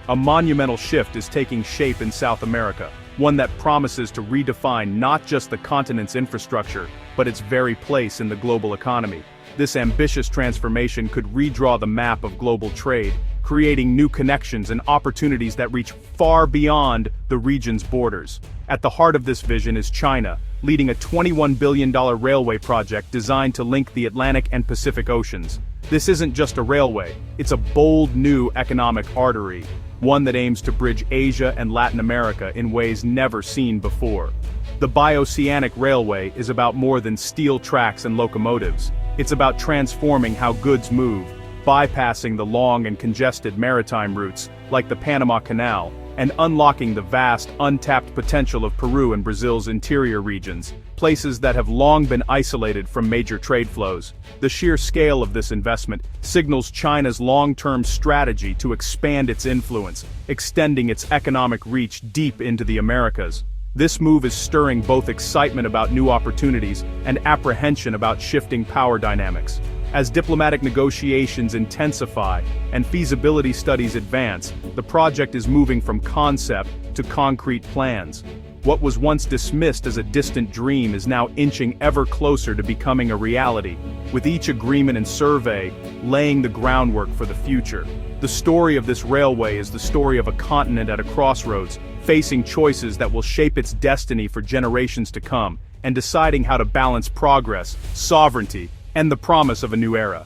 A monumental shift is taking shape in South America, one that promises to redefine not just the continent's infrastructure, but its very place in the global economy. This ambitious transformation could redraw the map of global trade, creating new connections and opportunities that reach far beyond the region's borders. At the heart of this vision is China, leading a $21 billion railway project designed to link the Atlantic and Pacific Oceans. This isn't just a railway, it's a bold new economic artery, one that aims to bridge Asia and Latin America in ways never seen before. The Bioceanic Railway is about more than steel tracks and locomotives. It's about transforming how goods move, bypassing the long and congested maritime routes, like the Panama Canal, and unlocking the vast, untapped potential of Peru and Brazil's interior regions, places that have long been isolated from major trade flows. The sheer scale of this investment signals China's long-term strategy to expand its influence, extending its economic reach deep into the Americas. This move is stirring both excitement about new opportunities and apprehension about shifting power dynamics. As diplomatic negotiations intensify and feasibility studies advance, the project is moving from concept to concrete plans. What was once dismissed as a distant dream is now inching ever closer to becoming a reality, with each agreement and survey laying the groundwork for the future. The story of this railway is the story of a continent at a crossroads, facing choices that will shape its destiny for generations to come, and deciding how to balance progress, sovereignty, and the promise of a new era.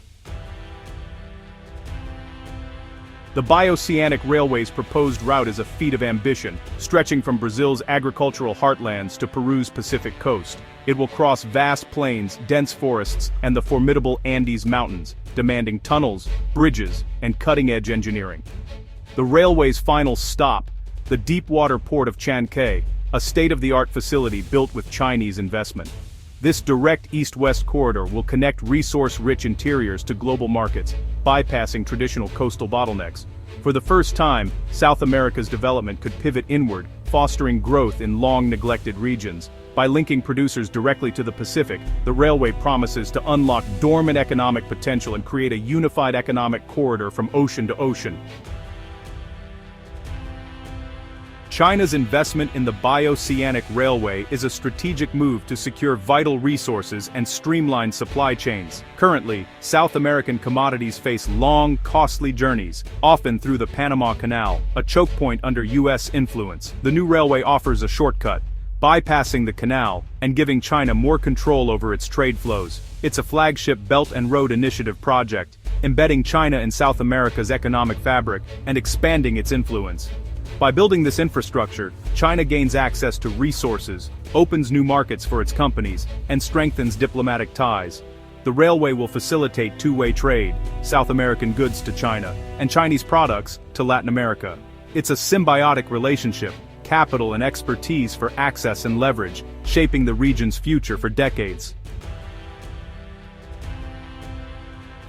The Bioceanic Railway's proposed route is a feat of ambition, stretching from Brazil's agricultural heartlands to Peru's Pacific coast. It will cross vast plains, dense forests, and the formidable Andes Mountains, demanding tunnels, bridges, and cutting-edge engineering. The railway's final stop, the deep-water port of Chancay, a state-of-the-art facility built with Chinese investment. This direct east-west corridor will connect resource-rich interiors to global markets, bypassing traditional coastal bottlenecks. For the first time, South America's development could pivot inward, fostering growth in long-neglected regions. By linking producers directly to the Pacific, the railway promises to unlock dormant economic potential and create a unified economic corridor from ocean to ocean. China's investment in the Bioceanic Railway is a strategic move to secure vital resources and streamline supply chains. Currently, South American commodities face long, costly journeys, often through the Panama Canal, a choke point under U.S. influence. The new railway offers a shortcut, bypassing the canal and giving China more control over its trade flows. It's a flagship Belt and Road Initiative project, embedding China in South America's economic fabric and expanding its influence. By building this infrastructure, China gains access to resources, opens new markets for its companies, and strengthens diplomatic ties. The railway will facilitate two-way trade, South American goods to China, and Chinese products to Latin America. It's a symbiotic relationship, capital and expertise for access and leverage, shaping the region's future for decades.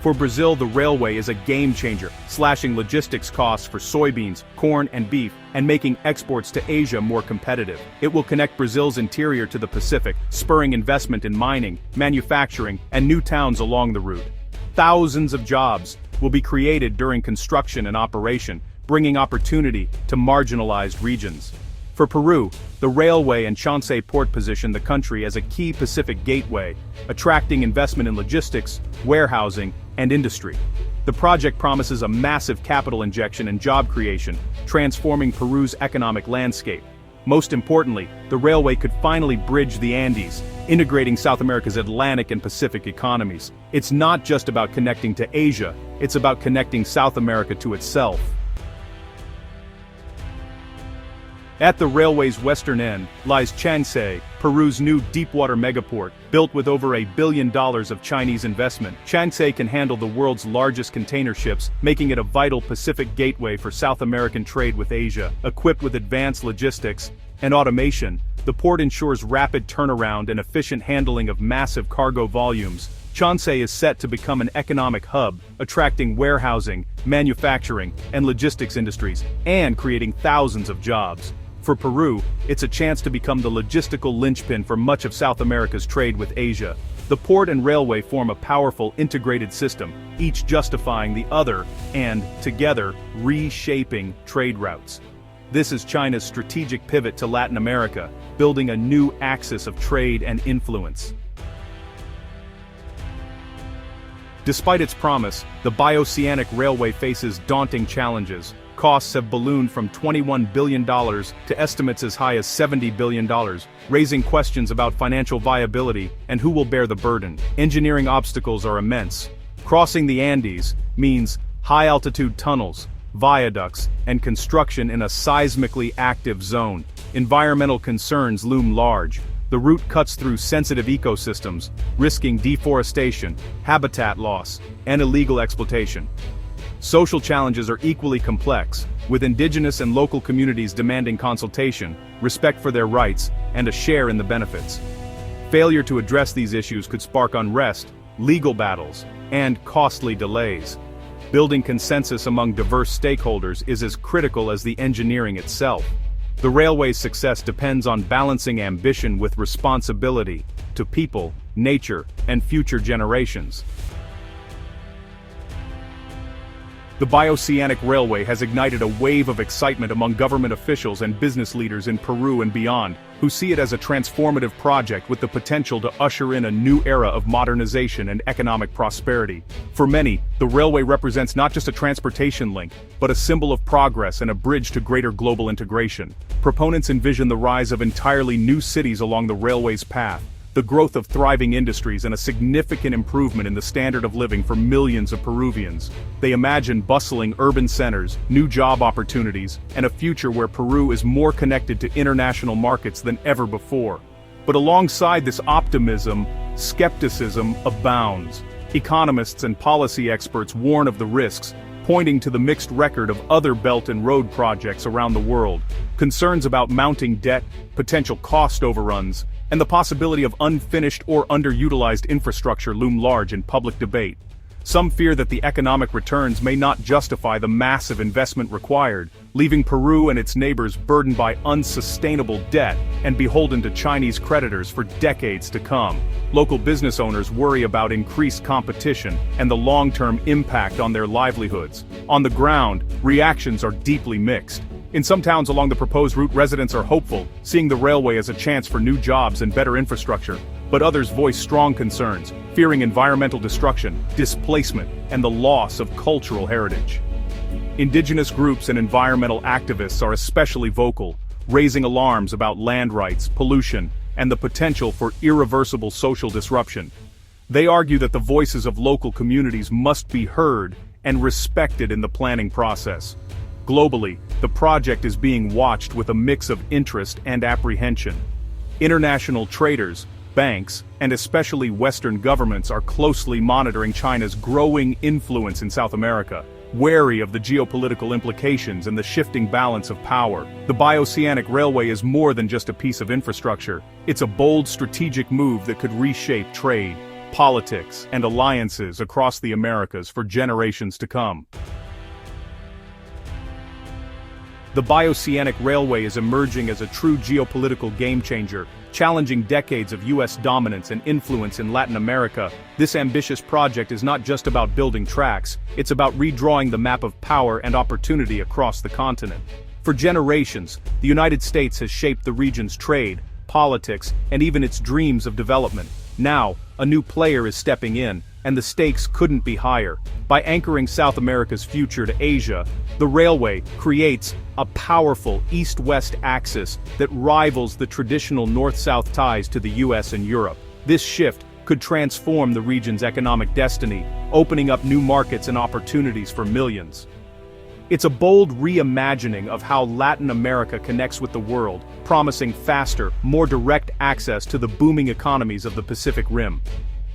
For Brazil, the railway is a game-changer, slashing logistics costs for soybeans, corn, and beef, and making exports to Asia more competitive. It will connect Brazil's interior to the Pacific, spurring investment in mining, manufacturing, and new towns along the route. Thousands of jobs will be created during construction and operation, bringing opportunity to marginalized regions. For Peru, the railway and Chancay port position the country as a key Pacific gateway, attracting investment in logistics, warehousing, and industry. The project promises a massive capital injection and job creation, transforming Peru's economic landscape. Most importantly, the railway could finally bridge the Andes, integrating South America's Atlantic and Pacific economies. It's not just about connecting to Asia, it's about connecting South America to itself. At the railway's western end lies Chancay, Peru's new deepwater megaport, built with over $1 billion of Chinese investment. Chancay can handle the world's largest container ships, making it a vital Pacific gateway for South American trade with Asia. Equipped with advanced logistics and automation, the port ensures rapid turnaround and efficient handling of massive cargo volumes. Chancay is set to become an economic hub, attracting warehousing, manufacturing, and logistics industries, and creating thousands of jobs. For Peru, it's a chance to become the logistical linchpin for much of South America's trade with Asia. The port and railway form a powerful integrated system, each justifying the other and, together, reshaping trade routes. This is China's strategic pivot to Latin America, building a new axis of trade and influence. Despite its promise, the Bioceanic Railway faces daunting challenges. Costs have ballooned from $21 billion to estimates as high as $70 billion, raising questions about financial viability and who will bear the burden. Engineering obstacles are immense. Crossing the Andes means high-altitude tunnels, viaducts, and construction in a seismically active zone. Environmental concerns loom large. The route cuts through sensitive ecosystems, risking deforestation, habitat loss, and illegal exploitation. Social challenges are equally complex, with indigenous and local communities demanding consultation, respect for their rights, and a share in the benefits. Failure to address these issues could spark unrest, legal battles, and costly delays. Building consensus among diverse stakeholders is as critical as the engineering itself. The railway's success depends on balancing ambition with responsibility to people, nature, and future generations. The Bioceanic Railway has ignited a wave of excitement among government officials and business leaders in Peru and beyond, who see it as a transformative project with the potential to usher in a new era of modernization and economic prosperity. For many, the railway represents not just a transportation link, but a symbol of progress and a bridge to greater global integration. Proponents envision the rise of entirely new cities along the railway's path, the growth of thriving industries, and a significant improvement in the standard of living for millions of Peruvians. They imagine bustling urban centers, new job opportunities, and a future where Peru is more connected to international markets than ever before. But alongside this optimism, skepticism abounds. Economists and policy experts warn of the risks, pointing to the mixed record of other Belt and Road projects around the world. Concerns about mounting debt, potential cost overruns, and the possibility of unfinished or underutilized infrastructure loom large in public debate. Some fear that the economic returns may not justify the massive investment required, leaving Peru and its neighbors burdened by unsustainable debt and beholden to Chinese creditors for decades to come. Local business owners worry about increased competition and the long-term impact on their livelihoods. On the ground, reactions are deeply mixed. In some towns along the proposed route, residents are hopeful, seeing the railway as a chance for new jobs and better infrastructure. But others voice strong concerns, fearing environmental destruction, displacement, and the loss of cultural heritage. Indigenous groups and environmental activists are especially vocal, raising alarms about land rights, pollution, and the potential for irreversible social disruption. They argue that the voices of local communities must be heard and respected in the planning process. Globally, the project is being watched with a mix of interest and apprehension. International traders, banks, and especially Western governments are closely monitoring China's growing influence in South America, wary of the geopolitical implications and the shifting balance of power. The Bioceanic Railway is more than just a piece of infrastructure. It's a bold strategic move that could reshape trade, politics, and alliances across the Americas for generations to come. The Bioceanic Railway is emerging as a true geopolitical game-changer, challenging decades of U.S. dominance and influence in Latin America. This ambitious project is not just about building tracks, it's about redrawing the map of power and opportunity across the continent. For generations, the United States has shaped the region's trade, politics, and even its dreams of development. Now, a new player is stepping in, and the stakes couldn't be higher. By anchoring South America's future to Asia, the railway creates a powerful east-west axis that rivals the traditional north-south ties to the US and Europe. This shift could transform the region's economic destiny, opening up new markets and opportunities for millions. It's a bold reimagining of how Latin America connects with the world, promising faster, more direct access to the booming economies of the Pacific Rim.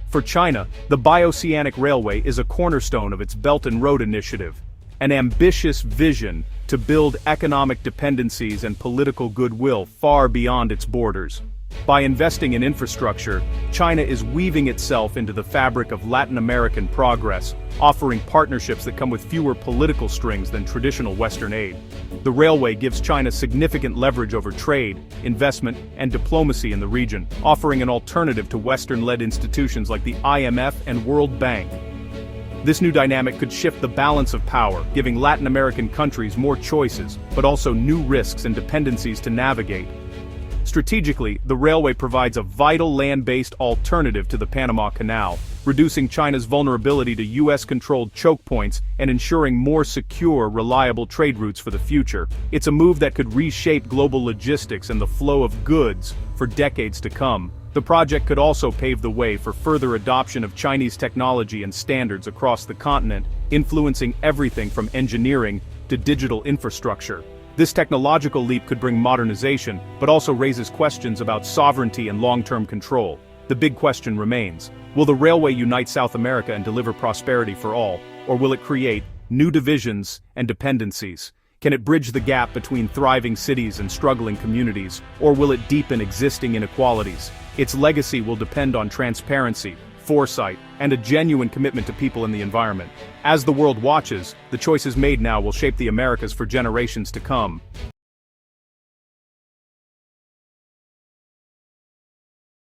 For China, the Bioceanic Railway is a cornerstone of its Belt and Road Initiative, an ambitious vision to build economic dependencies and political goodwill far beyond its borders. By investing in infrastructure, China is weaving itself into the fabric of Latin American progress, offering partnerships that come with fewer political strings than traditional Western aid. The railway gives China significant leverage over trade, investment, and diplomacy in the region, offering an alternative to Western-led institutions like the IMF and World Bank. This new dynamic could shift the balance of power, giving Latin American countries more choices, but also new risks and dependencies to navigate. Strategically, the railway provides a vital land-based alternative to the Panama Canal, reducing China's vulnerability to US-controlled choke points and ensuring more secure, reliable trade routes for the future. It's a move that could reshape global logistics and the flow of goods for decades to come. The project could also pave the way for further adoption of Chinese technology and standards across the continent, influencing everything from engineering to digital infrastructure. This technological leap could bring modernization, but also raises questions about sovereignty and long-term control. The big question remains: will the railway unite South America and deliver prosperity for all, or will it create new divisions and dependencies? Can it bridge the gap between thriving cities and struggling communities, or will it deepen existing inequalities? Its legacy will depend on transparency, foresight, and a genuine commitment to people and the environment. As the world watches, the choices made now will shape the Americas for generations to come.